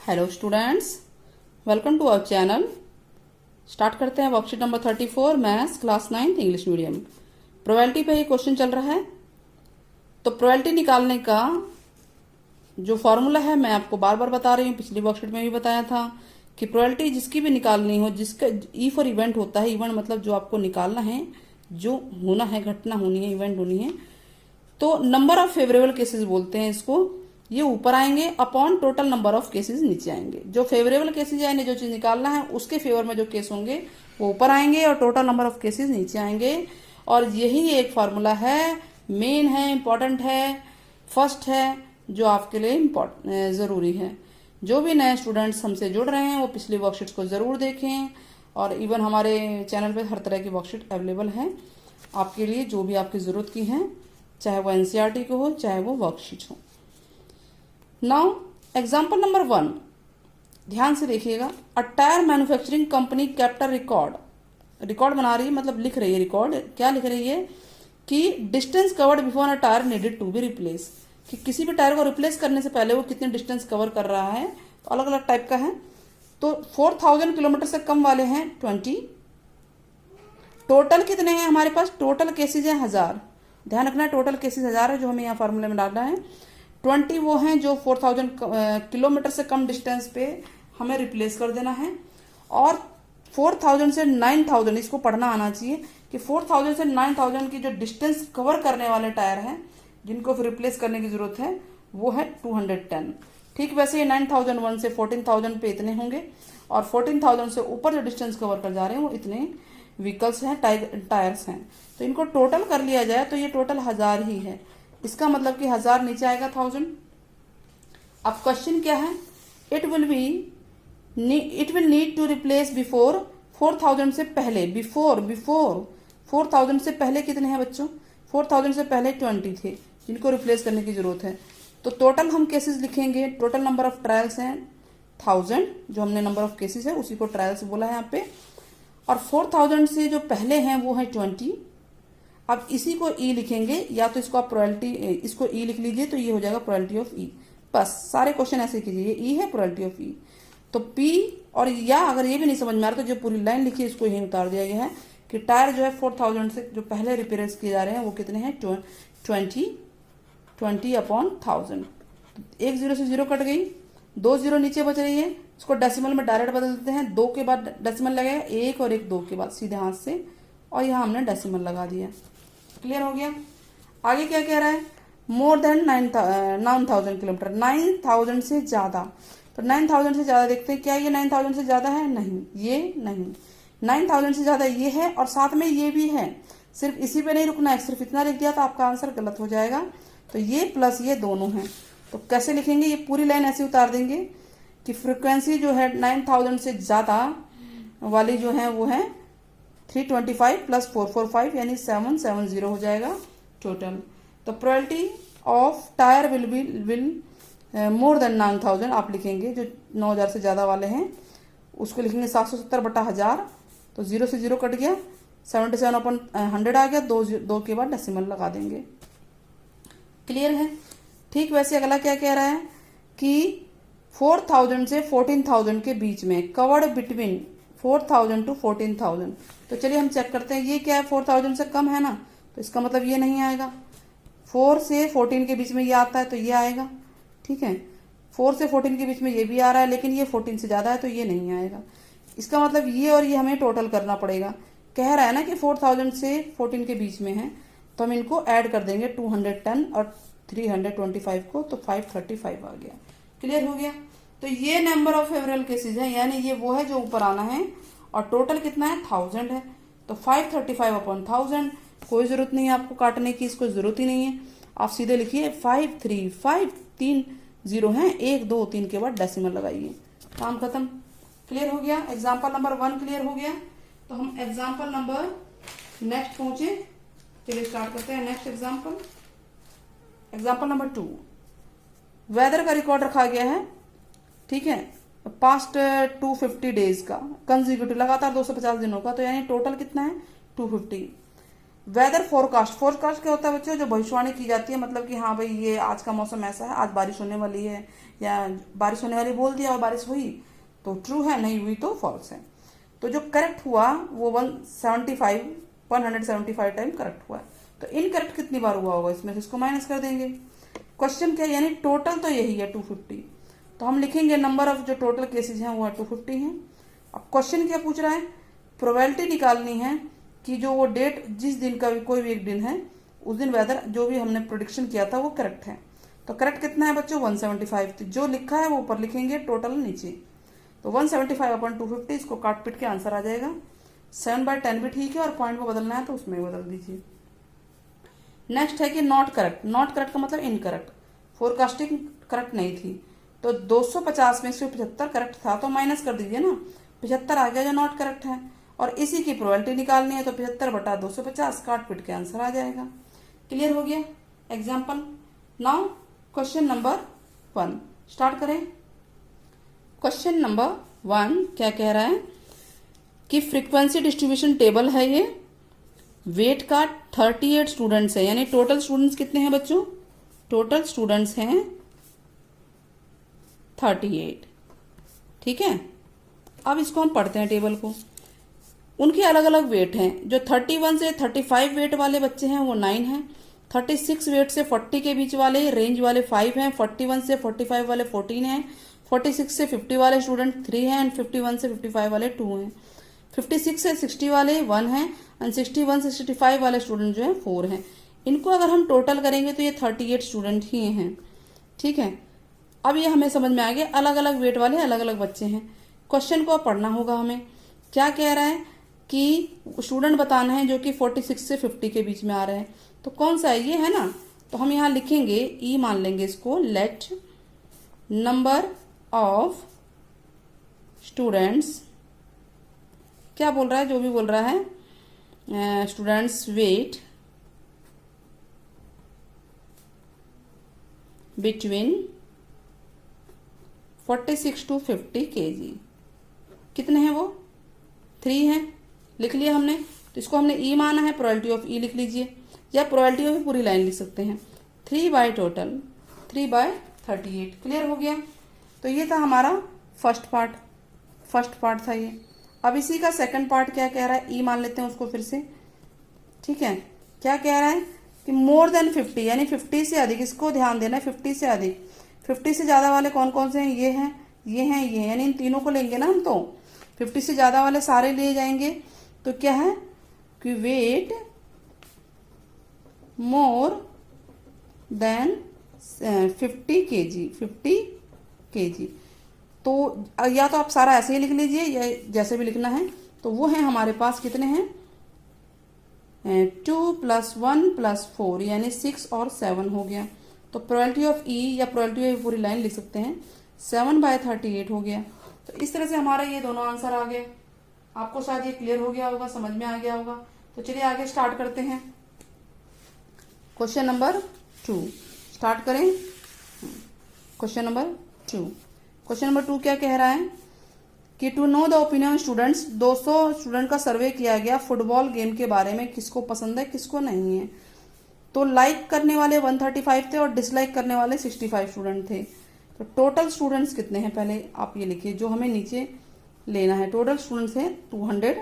Hello students, welcome to our channel. Start करते हैं worksheet number 34 maths class 9 English medium. Probability पे ये question चल रहा है। तो प्रोबेबिलिटी निकालने का जो फॉर्मूला है मैं आपको बार बार बता रही हूँ, पिछली वर्कशीट में भी बताया था कि प्रोबेबिलिटी जिसकी भी निकालनी हो, जिसका ई फॉर इवेंट होता है, इवेंट मतलब जो आपको निकालना है, जो होना है, घटना होनी है, इवेंट होनी है, तो नंबर ऑफ फेवरेबल केसेस बोलते हैं इसको। ये ऊपर आएंगे upon total number of cases नीचे आएंगे। जो फेवरेबल केसेस यानी जो चीज निकालना है उसके फेवर में जो केस होंगे वो ऊपर आएंगे और टोटल नंबर ऑफ केसेस नीचे आएंगे। और यही एक फॉर्मूला है, मेन है, इंपॉर्टेंट है, फर्स्ट है, जो आपके लिए जरूरी है। जो भी नए स्टूडेंट्स हमसे जुड़ रहे हैं वो पिछली वर्कशीट्स को जरूर देखें। और इवन हमारे चैनल पे हर तरह की वर्कशीट अवेलेबल है आपके लिए, जो भी आपकी जरूरत की है, चाहे वो एनसीईआरटी को हो, चाहे वो वर्कशीट हो। नाउ एग्जाम्पल नंबर 1, ध्यान से देखिएगा। A tyre manufacturing company kept a record बना रही है, मतलब लिख रही है रिकॉर्ड। क्या लिख रही है कि distance covered before a tyre needed to be replace, कि किसी भी टायर को रिप्लेस करने से पहले वो कितने डिस्टेंस कवर कर रहा है। तो अलग अलग टाइप का है। तो 4000 किलोमीटर से कम वाले हैं 20। टोटल कितने हैं हमारे पास? टोटल केसेज है 1000। ध्यान रखना, टोटल केसेज 1000 है जो हमें यहाँ फॉर्मूले में डालना है। 20 वो हैं जो 4000 किलोमीटर से कम डिस्टेंस पे हमें रिप्लेस कर देना है। और 4000 से 9000, इसको पढ़ना आना चाहिए कि 4000 से 9000 की जो डिस्टेंस कवर करने वाले टायर हैं जिनको फिर रिप्लेस करने की जरूरत है वो है 210। ठीक वैसे ये 9001 से 14000 पे इतने होंगे और 14000 से ऊपर जो डिस्टेंस कवर कर जा रहे हैं वो इतने व्हीकल्स हैं, टायर्स हैं। तो इनको टोटल कर लिया जाए तो ये टोटल 1000 ही है। इसका मतलब कि 1000 नीचे आएगा 1000। अब क्वेश्चन क्या है? It will need to replace before 4000 से पहले। बिफोर 4000 से पहले कितने हैं बच्चों? 4000 से पहले 20 थे जिनको रिप्लेस करने की जरूरत है। तो टोटल हम केसेस लिखेंगे। टोटल नंबर ऑफ ट्रायल्स हैं 1000, जो हमने नंबर ऑफ केसेस है उसी को ट्रायल्स बोला है यहाँ पे। और 4000 से जो पहले हैं वो है 20। अब इसी को ई लिखेंगे, या तो इसको आप प्रोबेबिलिटी, इसको ई लिख लीजिए तो ये हो जाएगा प्रोबेबिलिटी ऑफ ई। बस सारे क्वेश्चन ऐसे कीजिए, ई है प्रोबेबिलिटी ऑफ ई। तो पी और या अगर ये भी नहीं समझ में आ रहा तो जो पूरी लाइन लिखी है इसको यही उतार दिया गया है कि टायर जो है 4000 से जो पहले रिपेयर्स किए जा रहे हैं वो कितने हैं? 20 अपॉन 1000। एक जीरो से जीरो कट गई, 2 जीरो नीचे बच रही है। इसको डेसिमल में डायरेक्ट बदल देते हैं। 2 के बाद डेसिमल लगेगा, 1 और 1 2 के बाद सीधे हाथ से, और यहाँ हमने डेसिमल लगा दिया। क्लियर हो गया? आगे क्या कह रहा है? मोर देन 9000 किलोमीटर, 9000 से ज्यादा। तो 9000 से ज्यादा देखते हैं, क्या ये 9000 से ज्यादा है? नहीं, ये नहीं। 9000 से ज्यादा ये है और साथ में ये भी है। सिर्फ इसी पे नहीं रुकना है, सिर्फ इतना लिख दिया तो आपका आंसर गलत हो जाएगा। तो ये प्लस ये दोनों हैं। तो कैसे लिखेंगे? ये पूरी लाइन ऐसे उतार देंगे कि फ्रिक्वेंसी जो है 9000 से ज्यादा वाली जो है वो है 325 प्लस 445 यानी 770 हो जाएगा टोटल। तो probability of tyre will more than 9000 आप लिखेंगे। जो 9000 से ज्यादा वाले हैं उसको लिखेंगे 770 बटा 1000। तो 0 से 0 कट गया, 77 अपॉन 100 आ गया। 2 के बाद डेसिमल लगा देंगे। क्लियर है? ठीक वैसे अगला क्या कह रहा है कि 4000 से 14000 के बीच में, कवर्ड बिटवीन 4000 टू 14000। तो चलिए हम चेक करते हैं ये क्या है। 4000 से कम है ना, तो इसका मतलब ये नहीं आएगा। 4 से 14 के बीच में ये आता है तो ये आएगा। ठीक है, 4 से 14 के बीच में ये भी आ रहा है, लेकिन ये 14 से ज्यादा है तो ये नहीं आएगा। इसका मतलब ये और ये हमें टोटल करना पड़ेगा। कह रहा है ना कि 4000 से 14 के बीच में है, तो हम इनको ऐड कर देंगे 210 और 325 को, तो 535 आ गया। क्लियर हो गया? तो ये नंबर ऑफ फेवरेबल केसेज है, यानी ये वो है जो ऊपर आना है। और टोटल कितना है? 1000 है। तो 535 अपॉन 1000। कोई जरूरत नहीं है आपको काटने की, इसको जरूरत ही नहीं है। आप सीधे लिखिए 535, 3 जीरो है, 1 2 3 के बाद डेसिमल लगाइए, काम खत्म। क्लियर हो गया? एग्जाम्पल नंबर 1 क्लियर हो गया। तो हम एग्जाम्पल नंबर नेक्स्ट पहुंचे। चलिए स्टार्ट करते हैं next example. Example number 2, weather का रिकॉर्ड रखा गया है। ठीक है, पास्ट 250 डेज का, कंजिक्यूटिव लगातार 250 दिनों का। तो यानी टोटल कितना है? 250। वेदर फोरकास्ट, फोरकास्ट क्या होता है बच्चों, जो भविष्यवाणी की जाती है, मतलब कि हाँ भाई ये आज का मौसम ऐसा है, आज बारिश होने वाली है, या बारिश होने वाली बोल दिया और बारिश हुई तो ट्रू है, नहीं हुई तो फॉल्स है। तो जो करेक्ट हुआ वो 175 टाइम करेक्ट हुआ है। तो इनकरेक्ट कितनी बार हुआ होगा, इसमें से इसको माइनस कर देंगे। क्वेश्चन क्या है, यानी टोटल तो यही है 250, तो हम लिखेंगे नंबर ऑफ जो टोटल केसेज हैं वो 250 हैं। अब क्वेश्चन क्या पूछ रहा है, प्रोबेबिलिटी निकालनी है कि जो वो डेट, जिस दिन का भी कोई भी एक दिन है, उस दिन वेदर जो भी हमने प्रोडिक्शन किया था वो करेक्ट है। तो करेक्ट कितना है बच्चों, 175। तो जो लिखा है वो ऊपर लिखेंगे, टोटल नीचे। तो 175/250, इसको काट पीट के आंसर आ जाएगा। 7/10 भी ठीक है, और पॉइंट को बदलना है तो उसमें बदल दीजिए। नेक्स्ट है कि नॉट करेक्ट। नॉट करेक्ट का मतलब इनकरेक्ट, फोरकास्टिंग करेक्ट नहीं थी। तो 250 में से 75 करेक्ट था, तो माइनस कर दीजिए ना, 75 आ गया जो नॉट करेक्ट है। और इसी की प्रोबेबिलिटी निकालनी है, तो 75/250 काट पीट के आंसर आ जाएगा। क्लियर हो गया example. Now question number 1 start करें। क्वेश्चन नंबर 1 क्या कह रहा है कि फ्रीक्वेंसी डिस्ट्रीब्यूशन टेबल है ये, वेट का 38 स्टूडेंट्स है, यानी टोटल स्टूडेंट्स कितने हैं बच्चों, टोटल स्टूडेंट्स हैं 38। ठीक है, अब इसको हम पढ़ते हैं टेबल को। उनके अलग अलग वेट हैं, जो 31 से 35 वेट वाले बच्चे हैं वो 9 हैं, 36 वेट से 40 के बीच वाले रेंज वाले 5 हैं, 41 से 45 वाले 14 हैं, 46 से 50 वाले स्टूडेंट 3 हैं, एंड 51 से 55 वाले 2 हैं, 56 से 60 वाले 1 हैं, एंड 61 से 65 वाले स्टूडेंट जो है 4 हैं। इनको अगर हम टोटल करेंगे तो ये 38 स्टूडेंट ही हैं। ठीक है, अब ये हमें समझ में आ गया, अलग अलग वेट वाले अलग अलग बच्चे हैं। क्वेश्चन को अब पढ़ना होगा हमें। क्या कह रहा है कि स्टूडेंट बताना है जो कि 46 से 50 के बीच में आ रहे हैं, तो कौन सा है, ये है ना। तो हम यहाँ लिखेंगे ई मान लेंगे इसको, लेट नंबर ऑफ स्टूडेंट्स, क्या बोल रहा है, जो भी बोल रहा है, students wait between 46 to 50 kg। कितने हैं वो, 3 हैं, लिख लिया हमने। तो इसको हमने ई माना है, प्रोबेबिलिटी ऑफ ई लिख लीजिए, या प्रोबेबिलिटी ऑफ पूरी लाइन लिख सकते हैं, 3/टोटल 3/38। क्लियर हो गया। तो ये था हमारा फर्स्ट पार्ट था ये। अब इसी का सेकंड पार्ट क्या कह रहा है, ई मान लेते हैं उसको फिर से। ठीक है, क्या कह रहा है कि मोर देन 50, यानी 50 से अधिक, इसको ध्यान देना है, 50 से अधिक। 50 से ज्यादा वाले कौन कौन से हैं, ये हैं, ये हैं, ये हैं, यानी इन तीनों को लेंगे ना हम। तो 50 से ज्यादा वाले सारे लिए जाएंगे। तो क्या है कि वेट मोर देन 50 kg। तो या तो आप सारा ऐसे ही लिख लीजिए, या जैसे भी लिखना है। तो वो है हमारे पास कितने हैं, 2 + 1 + 4, यानी 6 और 7 हो गया। तो प्रोबेबिलिटी ऑफ ई या प्रोबेबिलिटी ऑफ पूरी लाइन लिख सकते हैं, 7/38 हो गया। तो इस तरह से हमारा ये दोनों आंसर आ गए। आपको शायद ये क्लियर हो गया होगा, समझ में आ गया होगा। तो चलिए आगे स्टार्ट करते हैं। क्वेश्चन नंबर 2 स्टार्ट करें। क्वेश्चन नंबर 2 क्या कह रहा है कि to know the opinion students, 200 student का सर्वे किया गया फुटबॉल गेम के बारे में, किसको पसंद है किसको नहीं है। तो लाइक करने वाले 135 थे और डिसलाइक करने वाले 65 स्टूडेंट थे। तो टोटल स्टूडेंट्स कितने हैं, पहले आप ये लिखिए, जो हमें नीचे लेना है। टोटल स्टूडेंट्स हैं 200।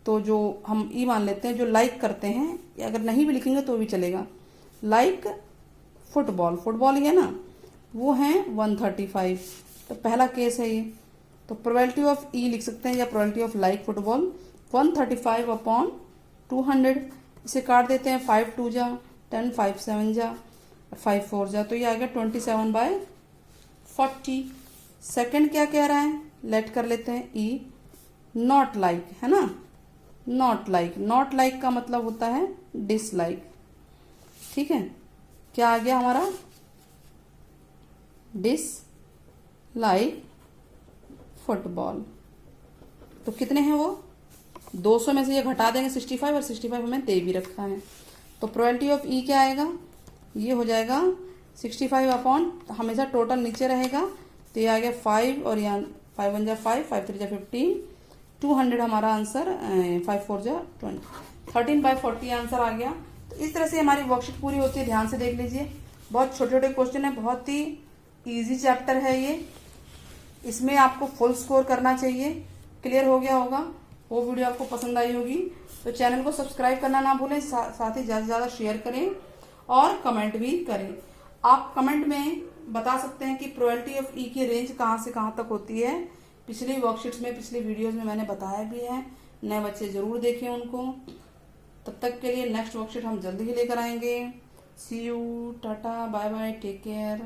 तो जो हम ई मान लेते हैं, जो लाइक करते हैं, या अगर नहीं भी लिखेंगे तो भी चलेगा, लाइक फुटबॉल ही है ना, वो हैं 135। तो पहला केस है ये। तो प्रोबेबिलिटी ऑफ ई लिख सकते हैं, या प्रोबेबिलिटी ऑफ लाइक फुटबॉल 135/200। इसे काट देते हैं, 5 2 जा 10, 5 7 जा, 5 4 जा, तो ये आ गया 27/40। सेकंड क्या कह रहा है, लेट कर लेते हैं ई, नॉट लाइक है ना, नॉट लाइक का मतलब होता है डिसलाइक। ठीक है, क्या आ गया हमारा, डिसलाइक फुटबॉल। तो कितने हैं वो, 200 में से ये घटा देंगे 65, और 65 हमें दे भी रखा है। तो प्रोबेबिलिटी ऑफ ई क्या आएगा, ये हो जाएगा 65 हमेशा टोटल नीचे रहेगा। तो ये आ गया 5, और यहाँ 5 1 जा 5, 5 3 जा 15, 200 हमारा आंसर, 5 4 जा 20, 13/40 आंसर आ गया। तो इस तरह से हमारी वर्कशीट पूरी होती है। ध्यान से देख लीजिए, बहुत छोटे छोटे क्वेश्चन है, बहुत ही इजी चैप्टर है ये। इसमें आपको फुल स्कोर करना चाहिए। क्लियर हो गया होगा, वो वीडियो आपको पसंद आई होगी। तो चैनल को सब्सक्राइब करना ना भूलें, साथ ही ज़्यादा से ज़्यादा शेयर करें और कमेंट भी करें। आप कमेंट में बता सकते हैं कि प्रोबेबिलिटी ऑफ ई की रेंज कहाँ से कहाँ तक होती है। पिछली वर्कशीट्स में, पिछली वीडियोस में मैंने बताया भी है। नए बच्चे जरूर देखें उनको। तब तक के लिए नेक्स्ट वर्कशीट हम जल्दी ही लेकर आएंगे। See you, tata, bye bye, take care.